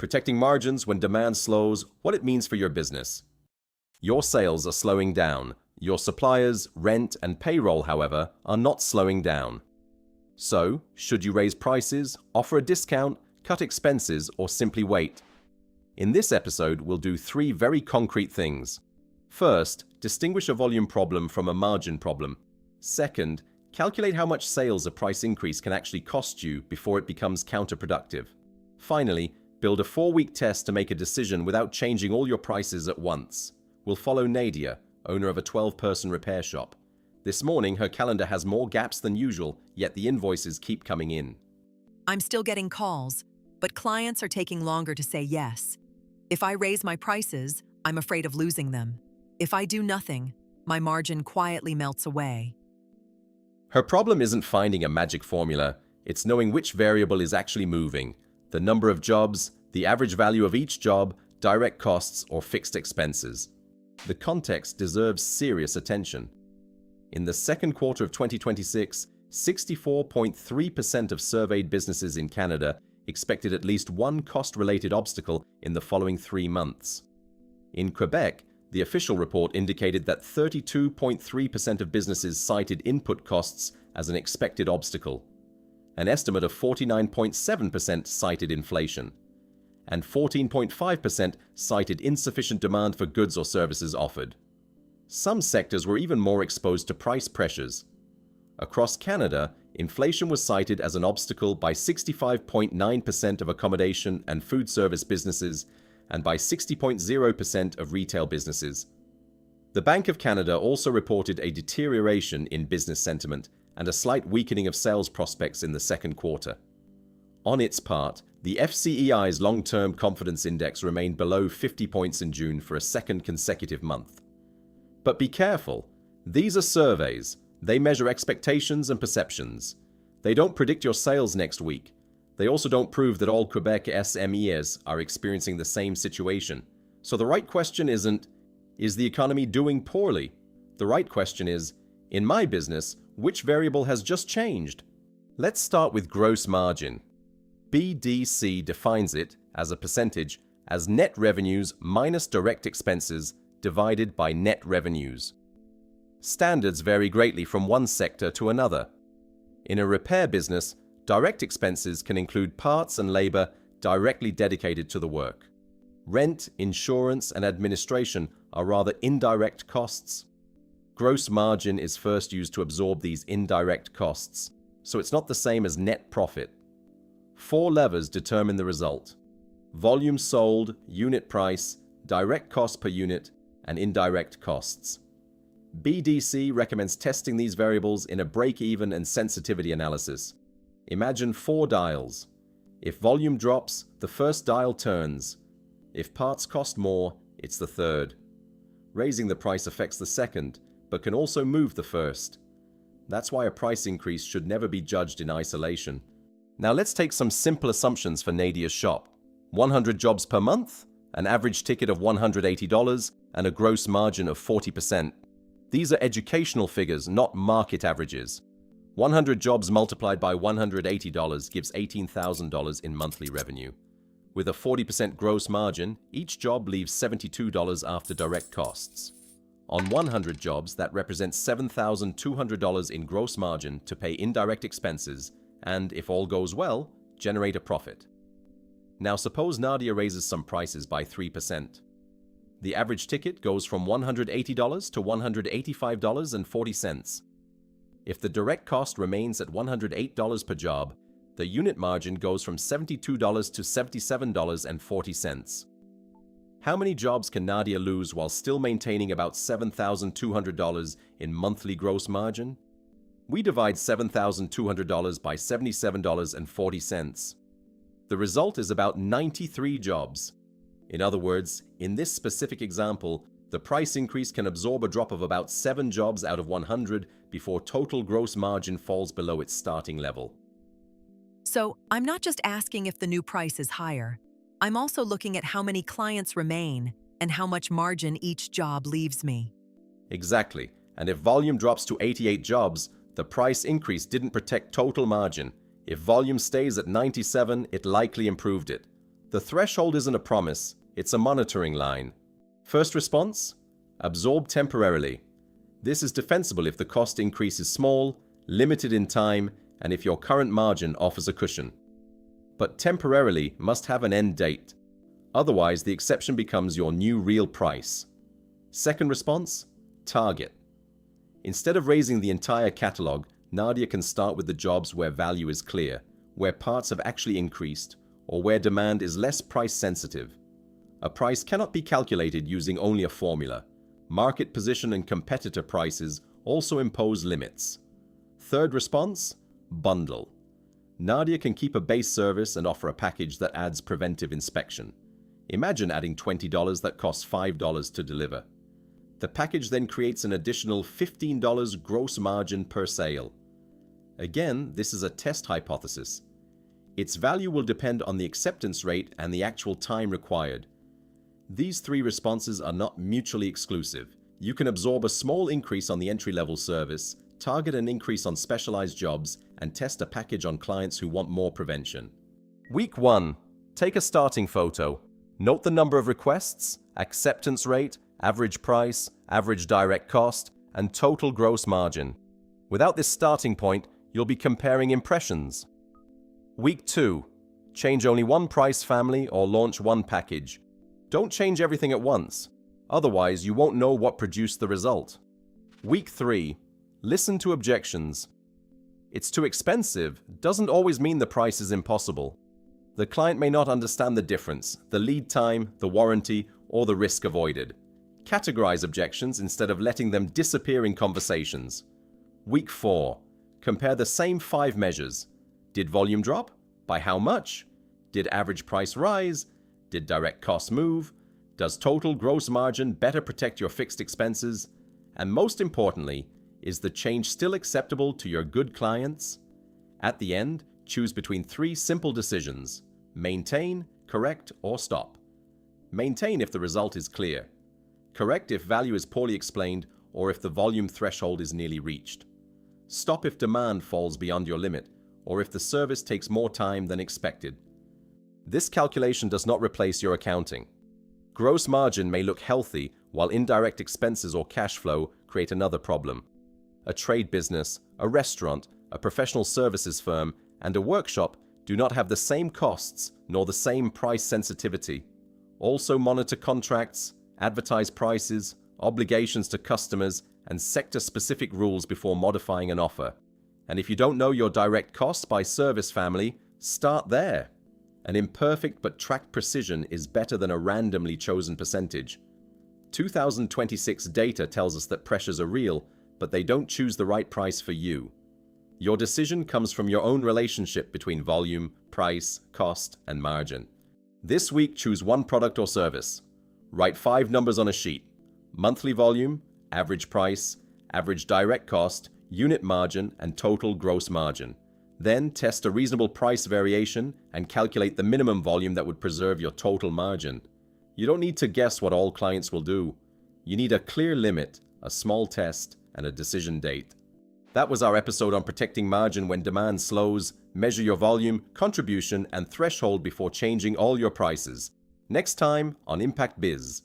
Protecting margins when demand slows, what it means for your business. Your sales are slowing down. Your suppliers, rent, and payroll, however, are not slowing down. So, should you raise prices, offer a discount, cut expenses, or simply wait? In this episode, we'll do 3 very concrete things. First, distinguish a volume problem from a margin problem. Second, calculate how much sales a price increase can actually cost you before it becomes counterproductive. Finally, build a 4-week test to make a decision without changing all your prices at once. We'll follow Nadia, owner of a 12-person repair shop. This morning, her calendar has more gaps than usual, yet the invoices keep coming in. I'm still getting calls, but clients are taking longer to say yes. If I raise my prices, I'm afraid of losing them. If I do nothing, my margin quietly melts away. Her problem isn't finding a magic formula, it's knowing which variable is actually moving. The number of jobs, the average value of each job, direct costs, or fixed expenses. The context deserves serious attention. In the second quarter of 2026, 64.3% of surveyed businesses in Canada expected at least one cost-related obstacle in the following 3 months. In Quebec, the official report indicated that 32.3% of businesses cited input costs as an expected obstacle. An estimate of 49.7% cited inflation, and 14.5% cited insufficient demand for goods or services offered. Some sectors were even more exposed to price pressures. Across Canada, inflation was cited as an obstacle by 65.9% of accommodation and food service businesses and by 60.0% of retail businesses. The Bank of Canada also reported a deterioration in business sentiment and a slight weakening of sales prospects in the second quarter. On its part, the FCEI's long-term confidence index remained below 50 points in June for a second consecutive month. But be careful, these are surveys. They measure expectations and perceptions. They don't predict your sales next week. They also don't prove that all Quebec SMEs are experiencing the same situation. So the right question isn't, is the economy doing poorly? The right question is, in my business, which variable has just changed? Let's start with gross margin. BDC defines it as a percentage as net revenues minus direct expenses divided by net revenues. Standards vary greatly from one sector to another. In a repair business, direct expenses can include parts and labor directly dedicated to the work. Rent, insurance, and administration are rather indirect costs. Gross margin is first used to absorb these indirect costs, so it's not the same as net profit. 4 levers determine the result: volume sold, unit price, direct cost per unit, and indirect costs. BDC recommends testing these variables in a break-even and sensitivity analysis. Imagine 4 dials. If volume drops, the first dial turns. If parts cost more, it's the third. Raising the price affects the second, but can also move the first. That's why a price increase should never be judged in isolation. Now let's take some simple assumptions for Nadia's shop. 100 jobs per month, an average ticket of $180, and a gross margin of 40%. These are educational figures, not market averages. 100 jobs multiplied by $180 gives $18,000 in monthly revenue. With a 40% gross margin, each job leaves $72 after direct costs. On 100 jobs, that represents $7,200 in gross margin to pay indirect expenses and, if all goes well, generate a profit. Now suppose Nadia raises some prices by 3%. The average ticket goes from $180 to $185.40. If the direct cost remains at $108 per job, the unit margin goes from $72 to $77.40. How many jobs can Nadia lose while still maintaining about $7,200 in monthly gross margin? We divide $7,200 by $77.40. The result is about 93 jobs. In other words, in this specific example, the price increase can absorb a drop of about 7 jobs out of 100 before total gross margin falls below its starting level. So, I'm not just asking if the new price is higher. I'm also looking at how many clients remain and how much margin each job leaves me. Exactly. And if volume drops to 88 jobs, the price increase didn't protect total margin. If volume stays at 97, it likely improved it. The threshold isn't a promise, it's a monitoring line. First response? Absorb temporarily. This is defensible if the cost increase is small, limited in time, and if your current margin offers a cushion. But temporarily must have an end date. Otherwise, the exception becomes your new real price. Second response? Target. Instead of raising the entire catalog, Nadia can start with the jobs where value is clear, where parts have actually increased, or where demand is less price sensitive. A price cannot be calculated using only a formula. Market position and competitor prices also impose limits. Third response? Bundle. Nadia can keep a base service and offer a package that adds preventive inspection. Imagine adding $20 that costs $5 to deliver. The package then creates an additional $15 gross margin per sale. Again, this is a test hypothesis. Its value will depend on the acceptance rate and the actual time required. These three responses are not mutually exclusive. You can absorb a small increase on the entry-level service, target an increase on specialized jobs, and test a package on clients who want more prevention. Week 1. Take a starting photo. Note the number of requests, acceptance rate, average price, average direct cost, and total gross margin. Without this starting point, you'll be comparing impressions. Week 2. Change only one price family or launch one package. Don't change everything at once. Otherwise, you won't know what produced the result. Week 3. Listen to objections. It's too expensive doesn't always mean the price is impossible. The client may not understand the difference, the lead time, the warranty, or the risk avoided. Categorize objections instead of letting them disappear in conversations. Week 4. Compare the same 5 measures. Did volume drop? By how much? Did average price rise? Did direct costs move? Does total gross margin better protect your fixed expenses? And most importantly, is the change still acceptable to your good clients? At the end, choose between 3 simple decisions: maintain, correct, or stop. Maintain if the result is clear. Correct if value is poorly explained or if the volume threshold is nearly reached. Stop if demand falls beyond your limit or if the service takes more time than expected. This calculation does not replace your accounting. Gross margin may look healthy while indirect expenses or cash flow create another problem. A trade business, a restaurant, a professional services firm, and a workshop do not have the same costs nor the same price sensitivity. Also monitor contracts, advertise prices, obligations to customers, and sector-specific rules before modifying an offer. And if you don't know your direct costs by service family, start there. An imperfect but tracked precision is better than a randomly chosen percentage. 2026 data tells us that pressures are real, but they don't choose the right price for you. Your decision comes from your own relationship between volume, price, cost, and margin. This week, choose one product or service. Write 5 numbers on a sheet: monthly volume, average price, average direct cost, unit margin, and total gross margin. Then test a reasonable price variation and calculate the minimum volume that would preserve your total margin. You don't need to guess what all clients will do. You need a clear limit, a small test, and a decision date. That was our episode on protecting margin when demand slows. Measure your volume, contribution, and threshold before changing all your prices. Next time on Impact Biz.